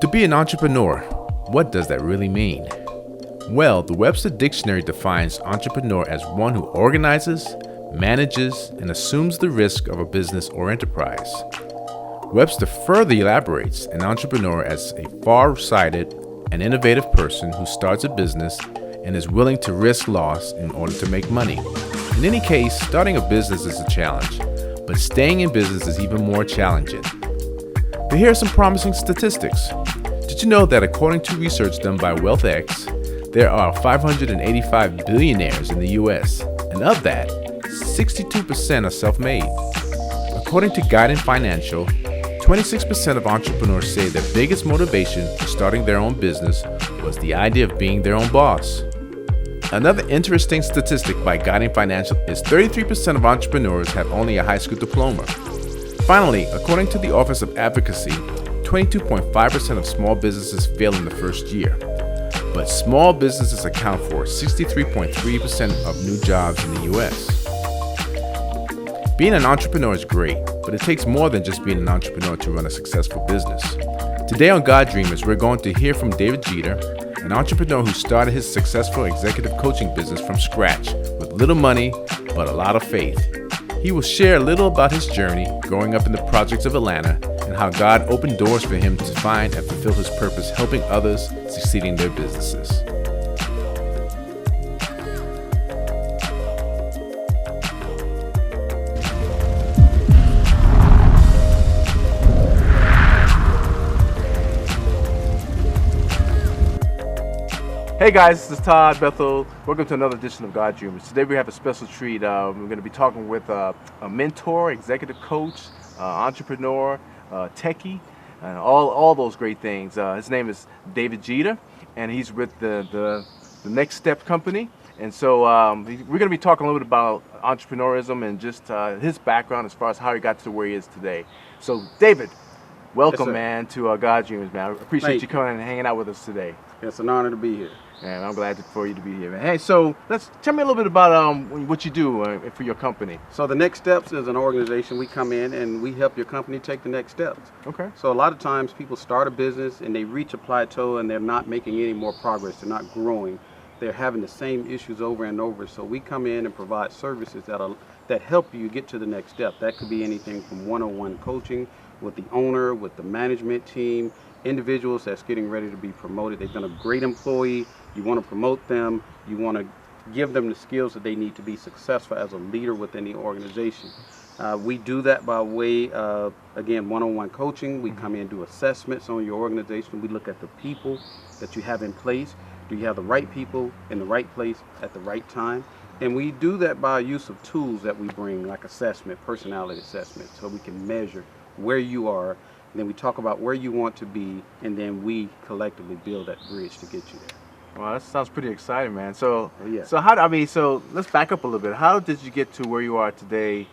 To be an entrepreneur, what does that really mean? Well, the Webster Dictionary defines entrepreneur as one who organizes, manages, and assumes the risk of a business or enterprise. Webster further elaborates an entrepreneur as a far-sighted and innovative person who starts a business and is willing to risk loss in order to make money. In any case, starting a business is a challenge, but staying in business is even more challenging. But here are some promising statistics. Did you know that according to research done by WealthX, there are 585 billionaires in the US, and of that, 62% are self-made. According to Guidance Financial, 26% of entrepreneurs say their biggest motivation for starting their own business was the idea of being their own boss. Another interesting statistic by Guiding Financial is 33% of entrepreneurs have only a high school diploma. Finally, according to the Office of Advocacy, 22.5% of small businesses fail in the first year. But small businesses account for 63.3% of new jobs in the US. Being an entrepreneur is great, but it takes more than just being an entrepreneur to run a successful business. Today on God Dreamers, we're going to hear from David Jeter, an entrepreneur who started his successful executive coaching business from scratch with little money, but a lot of faith. He will share a little about his journey growing up in the projects of Atlanta and how God opened doors for him to find and fulfill his purpose helping others succeed in their businesses. Hey guys, this is Todd Bethel. Welcome to another edition of God Dreamers. Today we have a special treat. We're going to be talking with a mentor, executive coach, entrepreneur, techie, and all those great things. His name is David Jeter, and he's with the Next Step company. And so we're going to be talking a little bit about entrepreneurism and just his background as far as how he got to where he is today. So David, welcome, Yes, man, to God Dreamers, man. I appreciate you coming and hanging out with us today. It's an honor to be here. And I'm glad for you to be here, man. Hey, so tell me a little bit about what you do for your company. So the Next Steps is an organization. We come in and we help your company take the next steps. Okay. So a lot of times people start a business and they reach a plateau and they're not making any more progress. They're not growing. They're having the same issues over and over. So we come in and provide services that help you get to the next step. That could be anything from one-on-one coaching with the owner, with the management team, individuals that's getting ready to be promoted. They've been a great employee. You want to promote them. You want to give them the skills that they need to be successful as a leader within the organization. We do that by way of, again, one-on-one coaching. We come in and do assessments on your organization. We look at the people that you have in place. Do you have the right people in the right place at the right time? And we do that by use of tools that we bring, like assessment, personality assessment, so we can measure where you are. And then we talk about where you want to be, and then we collectively build that bridge to get you there. Well, that sounds pretty exciting, man. So, Yeah. so let's back up a little bit. How did you get to where you are today?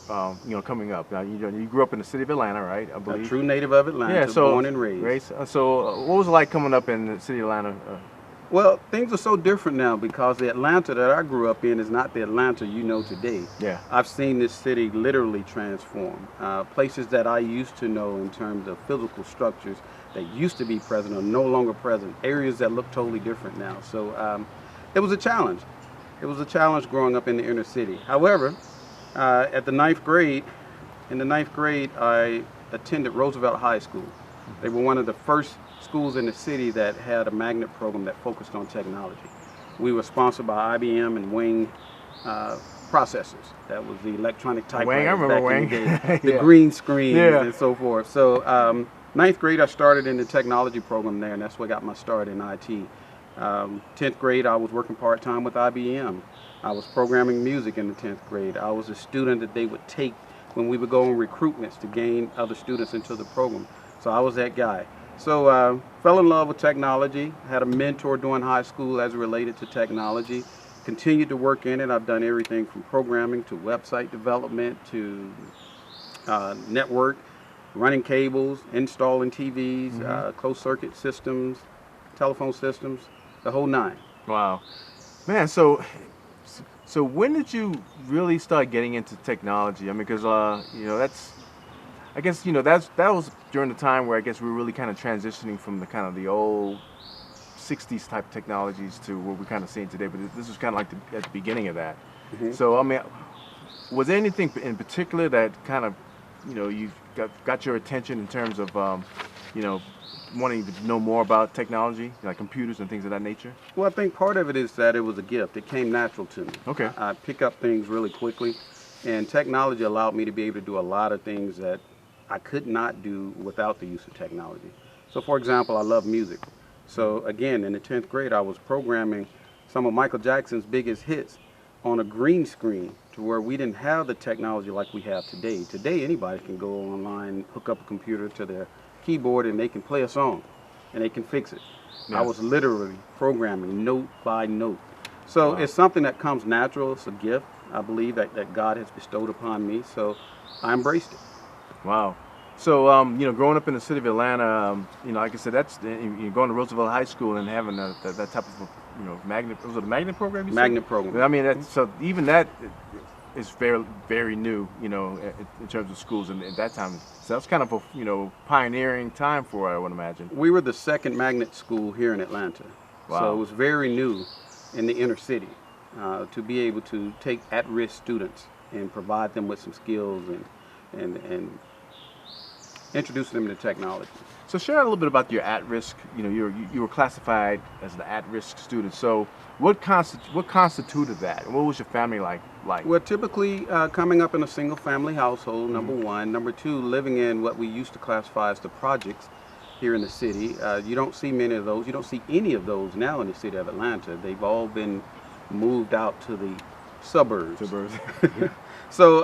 Coming up. Now, you grew up in the city of Atlanta, right? I believe. A true native of Atlanta, Yeah. So born and raised. So, what was it like coming up in the city of Atlanta? Well, things are so different now because the Atlanta that I grew up in is not the Atlanta you know today. Yeah. I've seen this city literally transform. Places that I used to know in terms of physical structures that used to be present are no longer present. Areas that look totally different now. So it was a challenge. It was a challenge growing up in the inner city. However, in the ninth grade, I attended Roosevelt High School. They were one of the first schools in the city that had a magnet program that focused on technology. We were sponsored by IBM and Wing processors. That was the electronic typewriter. Wing, I remember back Wing. in the day. The Yeah. green screens Yeah. and so forth. So ninth grade, I started in the technology program there, and that's where I got my start in IT. 10th grade, I was working part-time with IBM. I was programming music in the 10th grade. I was a student that they would take when we would go on recruitments to gain other students into the program. So I was that guy. So fell in love with technology, had a mentor during high school as it related to technology, continued to work in it. I've done everything from programming to website development to network, running cables, installing TVs, closed circuit systems, telephone systems, the whole nine. Wow, man. So when did you really start getting into technology? I mean, because I guess that was during the time where I guess we were really kind of transitioning from the kind of the old '60s type technologies to what we're kind of seeing today. But this was kind of like at the beginning of that. So I mean, was there anything in particular that kind of you got your attention in terms of wanting to know more about technology, like computers and things of that nature? Well, I think part of it is that it was a gift. It came natural to me. Okay. I pick up things really quickly, and technology allowed me to be able to do a lot of things that I could not do without the use of technology. So, for example, I love music. So, again, in the 10th grade, I was programming some of Michael Jackson's biggest hits on a green screen to where we didn't have the technology like we have today. Today, anybody can go online, hook up a computer to their keyboard, and they can play a song, and they can fix it. Yeah. I was literally programming note by note. So Wow. it's something that comes natural. It's a gift, I believe, that God has bestowed upon me. So I embraced it. Wow. So, growing up in the city of Atlanta, like I said, that's going to Roosevelt High School and having that type of, magnet. Was it a magnet program? You said? Magnet program. I mean, so even that is very, very new, in terms of schools and at that time. So that's kind of a, pioneering time for it, I would imagine. We were the second magnet school here in Atlanta. Wow. So it was very new in the inner city to be able to take at-risk students and provide them with some skills and introduce them to technology. So share a little bit about your at-risk. You were classified as an at-risk student. So what constituted that? And what was your family like? Well, typically coming up in a single-family household, number one. Number two, living in what we used to classify as the projects here in the city. You don't see many of those. You don't see any of those now in the city of Atlanta. They've all been moved out to the suburbs. So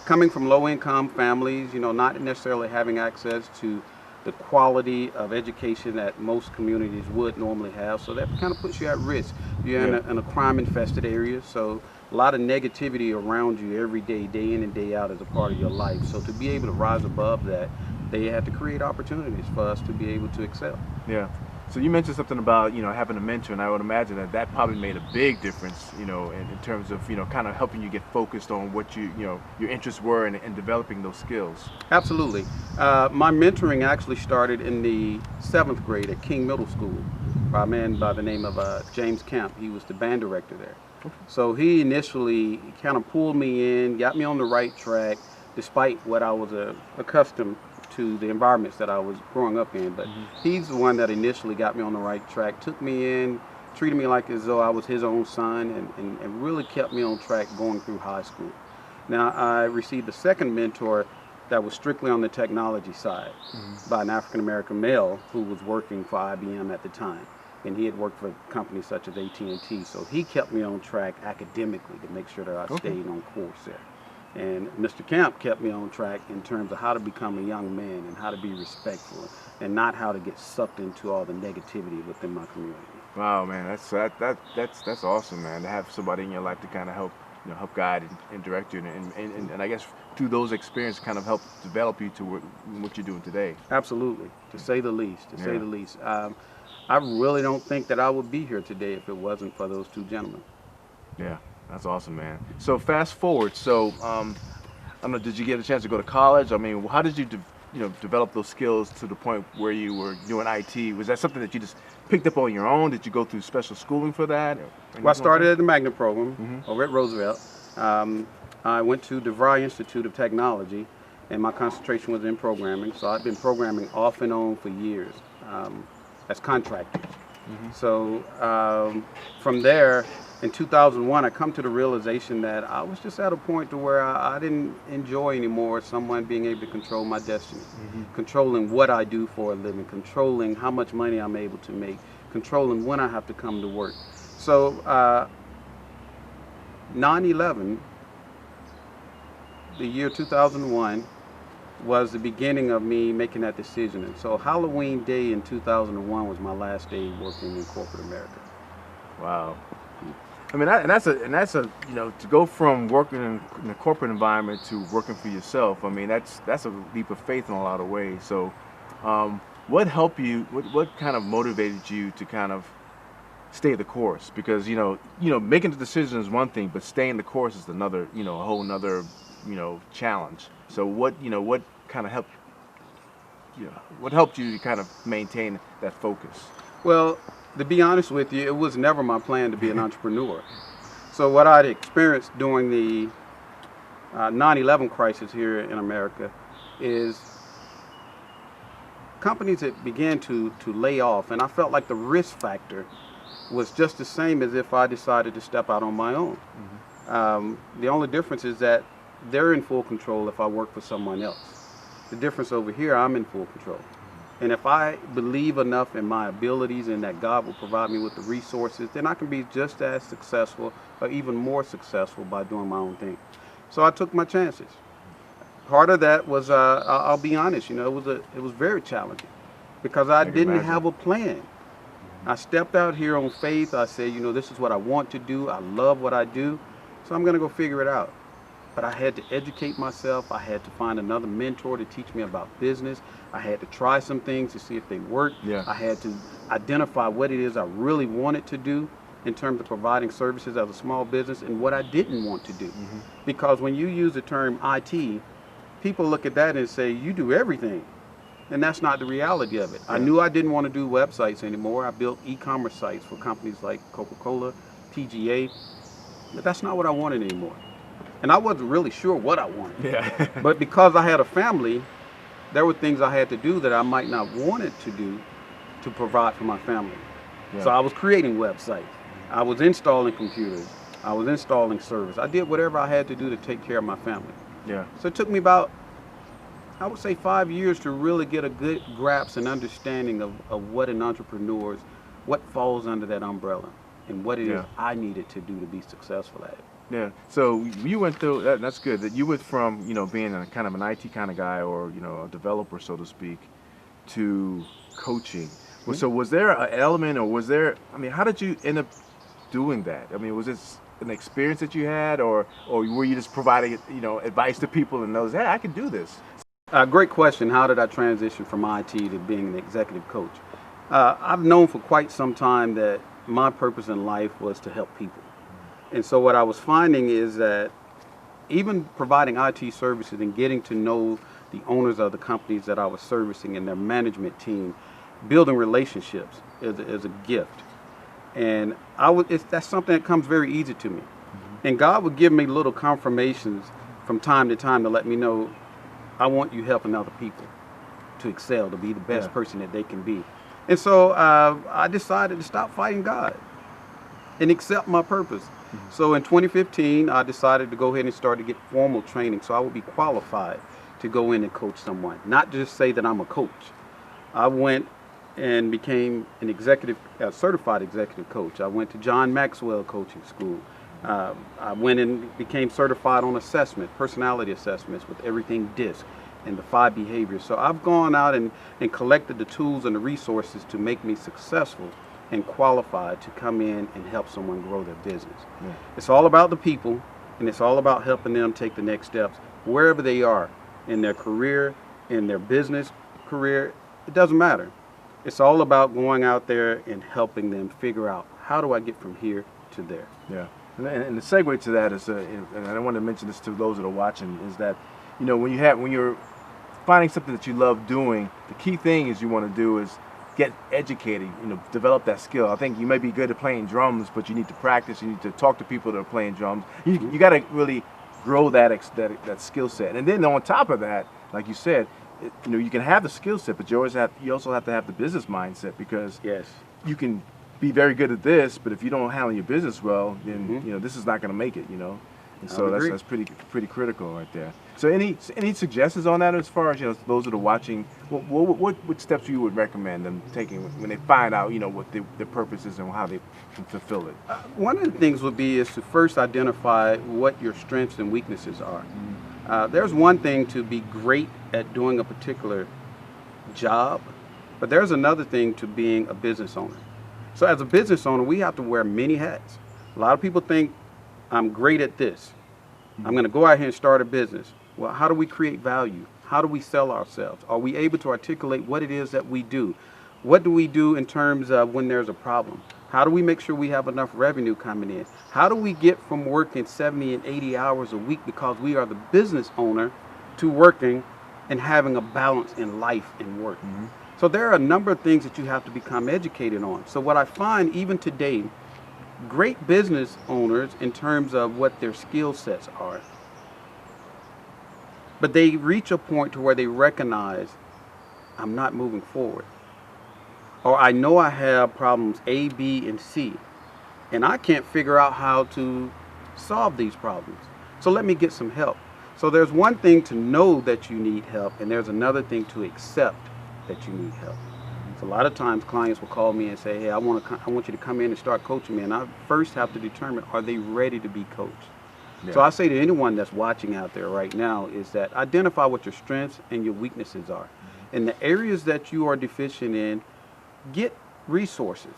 coming from low-income families, not necessarily having access to the quality of education that most communities would normally have. So that kind of puts you at risk. You're in a crime-infested area, so a lot of negativity around you every day, day in and day out as a part of your life. So to be able to rise above that, they had to create opportunities for us to be able to excel. Yeah. So you mentioned something about, having a mentor, and I would imagine that probably made a big difference, in terms of, kind of helping you get focused on what your interests were and developing those skills. Absolutely. My mentoring actually started in the 7th grade at King Middle School by a man by the name of James Camp. He was the band director there. Okay. So he initially kind of pulled me in, got me on the right track, despite what I was accustomed to the environments that I was growing up in. But he's the one that initially got me on the right track, took me in, treated me like as though I was his own son, and really kept me on track going through high school. Now, I received a second mentor that was strictly on the technology side by an African-American male who was working for IBM at the time. And he had worked for companies such as AT&T. So he kept me on track academically to make sure that I stayed on course there. And Mr. Camp kept me on track in terms of how to become a young man and how to be respectful and not how to get sucked into all the negativity within my community. Wow, man, that's awesome, man. To have somebody in your life to kind of help guide and direct you, and I guess through those experiences, kind of help develop you to what you're doing today. Absolutely, to say the least. Say the least. I really don't think that I would be here today if it wasn't for those two gentlemen. Yeah. That's awesome, man. So fast forward. So, I don't know. Did you get a chance to go to college? I mean, how did you, develop those skills to the point where you were doing IT? Was that something that you just picked up on your own? Did you go through special schooling for that? Well, I started at the magnet program over at Roosevelt. I went to DeVry Institute of Technology, and my concentration was in programming. So I've been programming off and on for years as contractors. So from there, in 2001, I come to the realization that I was just at a point to where I didn't enjoy anymore someone being able to control my destiny, controlling what I do for a living, controlling how much money I'm able to make, controlling when I have to come to work. So 9/11, the year 2001, was the beginning of me making that decision. And so Halloween Day in 2001 was my last day working in corporate America. Wow. I mean, that's a to go from working in a corporate environment to working for yourself. I mean, that's a leap of faith in a lot of ways. So, what helped you? What kind of motivated you to kind of stay the course? Because making the decision is one thing, but staying the course is another. A whole another challenge. So what kind of helped, what helped you to kind of maintain that focus? Well, to be honest with you, it was never my plan to be an entrepreneur. So what I'd experienced during the 9/11 crisis here in America is companies that began to lay off, and I felt like the risk factor was just the same as if I decided to step out on my own. The only difference is that they're in full control if I work for someone else. The difference over here, I'm in full control. And if I believe enough in my abilities and that God will provide me with the resources, then I can be just as successful or even more successful by doing my own thing. So I took my chances. Part of that was, I'll be honest, it was very challenging because I didn't have a plan. I stepped out here on faith. I said, this is what I want to do. I love what I do. So I'm going to go figure it out. But I had to educate myself. I had to find another mentor to teach me about business. I had to try some things to see if they worked. Yeah. I had to identify what it is I really wanted to do in terms of providing services as a small business and what I didn't want to do. Because when you use the term IT, people look at that and say, you do everything. And that's not the reality of it. I knew I didn't want to do websites anymore. I built e-commerce sites for companies like Coca-Cola, PGA, but that's not what I wanted anymore. And I wasn't really sure what I wanted. Yeah. But because I had a family, there were things I had to do that I might not wanted to do to provide for my family. Yeah. So I was creating websites. I was installing computers. I was installing servers. I did whatever I had to do to take care of my family. Yeah. So it took me about, I would say, 5 years to really get a good grasp and understanding of what an entrepreneur's, what falls under that umbrella and what it is I needed to do to be successful at it. Yeah. So you went through that. That's good. That you went from being a kind of an IT kind of guy or a developer, so to speak, to coaching. So was there an element, or was there? I mean, how did you end up doing that? I mean, was this an experience that you had, or were you just providing advice to people and knows, hey, I can do this? Great question. How did I transition from IT to being an executive coach? I've known for quite some time that my purpose in life was to help people. And so what I was finding is that even providing IT services and getting to know the owners of the companies that I was servicing and their management team, building relationships is a gift. And that's something that comes very easy to me. And God would give me little confirmations from time to time to let me know, I want you helping other people to excel, to be the best person that they can be. And so I decided to stop fighting God and accept my purpose. So in 2015, I decided to go ahead and start to get formal training so I would be qualified to go in and coach someone, not just say that I'm a coach. I went and became an certified executive coach. I went to John Maxwell Coaching School. I went and became certified on assessment, personality assessments with everything DISC and the 5 behaviors. So I've gone out and collected the tools and the resources to make me successful and qualified to come in and help someone grow their business. Yeah. It's all about the people, and it's all about helping them take the next steps wherever they are in their career, in their business career. It doesn't matter. It's all about going out there and helping them figure out, how do I get from here to there? Yeah. And the segue to that is, and I want to mention this to those that are watching, is that when you're finding something that you love doing, the key thing is you want to do is get educated, develop that skill. I think you may be good at playing drums, but you need to practice. You need to talk to people that are playing drums. You got to really grow that skill set. And then on top of that, like you said, you can have the skill set, but you also have to have the business mindset, because you can be very good at this, but if you don't handle your business well, then this is not going to make it. And so that's pretty critical right there. So any suggestions on that, as far as those that are watching, what steps you would recommend them taking when they find out what their purpose is and how they can fulfill it? One of the things would be is to first identify what your strengths and weaknesses are. There's one thing to be great at doing a particular job, but there's another thing to being a business owner. So as a business owner, we have to wear many hats. A lot of people think, I'm great at this. I'm going to go out here and start a business. Well, how do we create value? How do we sell ourselves? Are we able to articulate what it is that we do? What do we do in terms of when there's a problem? How do we make sure we have enough revenue coming in? How do we get from working 70 and 80 hours a week because we are the business owner to working and having a balance in life and work. So there are a number of things that you have to become educated on. So what I find even today, great business owners in terms of what their skill sets are, but they reach a point to where they recognize, I'm not moving forward. Or I know I have problems A, B, and C, and I can't figure out how to solve these problems. So let me get some help. So there's one thing to know that you need help, and there's another thing to accept that you need help. So a lot of times clients will call me and say, hey, I want you to come in and start coaching me, and I first have to determine, are they ready to be coached? Yeah. So I say to anyone that's watching out there right now is that identify what your strengths and your weaknesses are. In the areas that you are deficient in, get resources,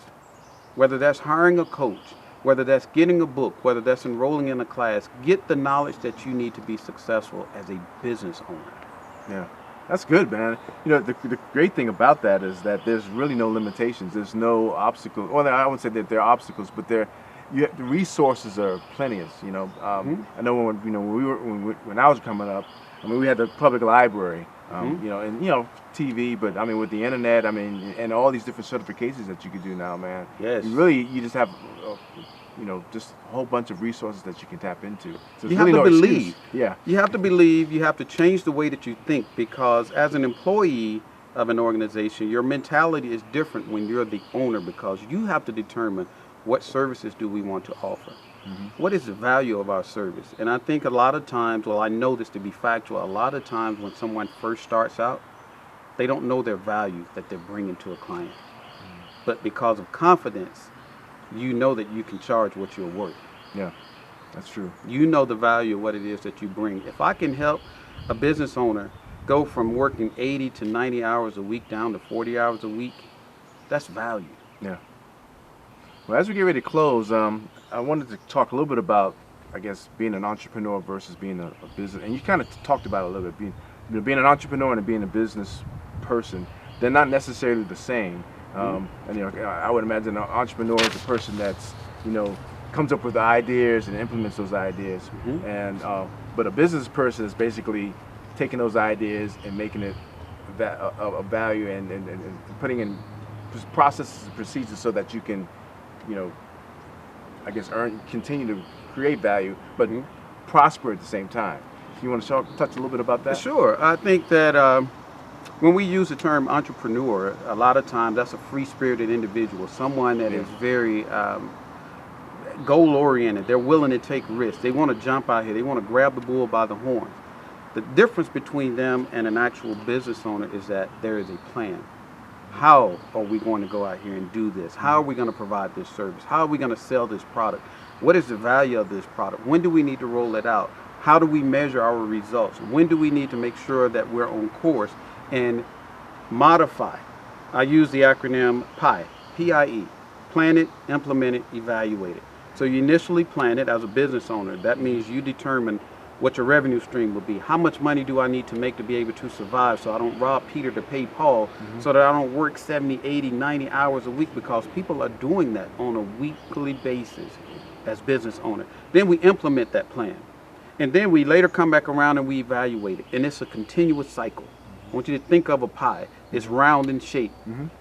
whether that's hiring a coach, whether that's getting a book, whether that's enrolling in a class. Get the knowledge that you need to be successful as a business owner. Yeah, that's good, man. You know, the great thing about that is that there's really no limitations. There's no obstacles. Well, I wouldn't say that there are obstacles, but the resources are plenteous. You know, I know when I was coming up, I mean, we had the public library. You know, and TV, but I mean, with the internet, I mean, and all these different certifications that you can do now, man. Yes. You just have, just a whole bunch of resources that you can tap into. So you have to believe. Excuse. Yeah. You have to believe. You have to change the way that you think, because as an employee of an organization, your mentality is different when you're the owner, because you have to determine what services do we want to offer. What is the value of our service? And I think a lot of times, well, I know this to be factual, a lot of times when someone first starts out, they don't know their value that they're bringing to a client. But because of confidence, you know that you can charge what you're worth. Yeah, that's true. You know the value of what it is that you bring. If I can help a business owner go from working 80 to 90 hours a week down to 40 hours a week, that's value. Yeah. Well, as we get ready to close, I wanted to talk a little bit about, I guess, being an entrepreneur versus being a business. And you kind of talked about it a little bit, being an entrepreneur and being a business person. They're not necessarily the same. And I would imagine an entrepreneur is a person that's, comes up with ideas and implements those ideas. And but a business person is basically taking those ideas and making it a value and putting in processes and procedures so that you can, I guess, continue to create value, but prosper at the same time. You want to touch a little bit about that? Sure. I think that when we use the term entrepreneur, a lot of times that's a free-spirited individual, someone that is very goal-oriented. They're willing to take risks. They want to jump out here. They want to grab the bull by the horns. The difference between them and an actual business owner is that there is a plan. How are we going to go out here and do this? How are we going to provide this service? How are we going to sell this product? What is the value of this product? When do we need to roll it out? How do we measure our results? When do we need to make sure that we're on course and modify? I use the acronym PIE, P-I-E, plan it, implement it, evaluate it. So you initially plan it as a business owner. That means you determine what your revenue stream will be. How much money do I need to make to be able to survive so I don't rob Peter to pay Paul, so that I don't work 70, 80, 90 hours a week, because people are doing that on a weekly basis as business owner. Then we implement that plan. And then we later come back around and we evaluate it. And it's a continuous cycle. I want you to think of a pie. It's round in shape.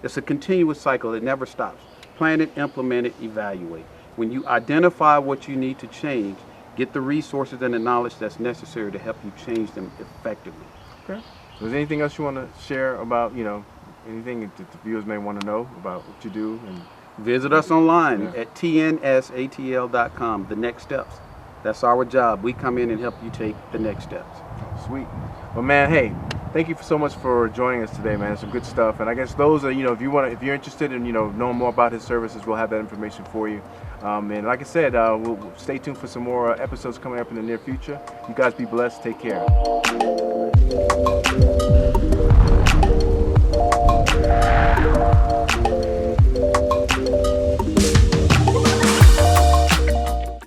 It's a continuous cycle. It never stops. Plan it, implement it, evaluate. When you identify what you need to change, get the resources and the knowledge that's necessary to help you change them effectively. Okay. So is there anything else you want to share about, anything that the viewers may want to know about what you do? And visit us online at tnsatl.com, the next steps. That's our job. We come in and help you take the next steps. Sweet. Well, man, hey, thank you so much for joining us today, man. Some good stuff. And I guess those are, if you're interested in, knowing more about his services, we'll have that information for you. And like I said, we'll stay tuned for some more episodes coming up in the near future. You guys be blessed. Take care.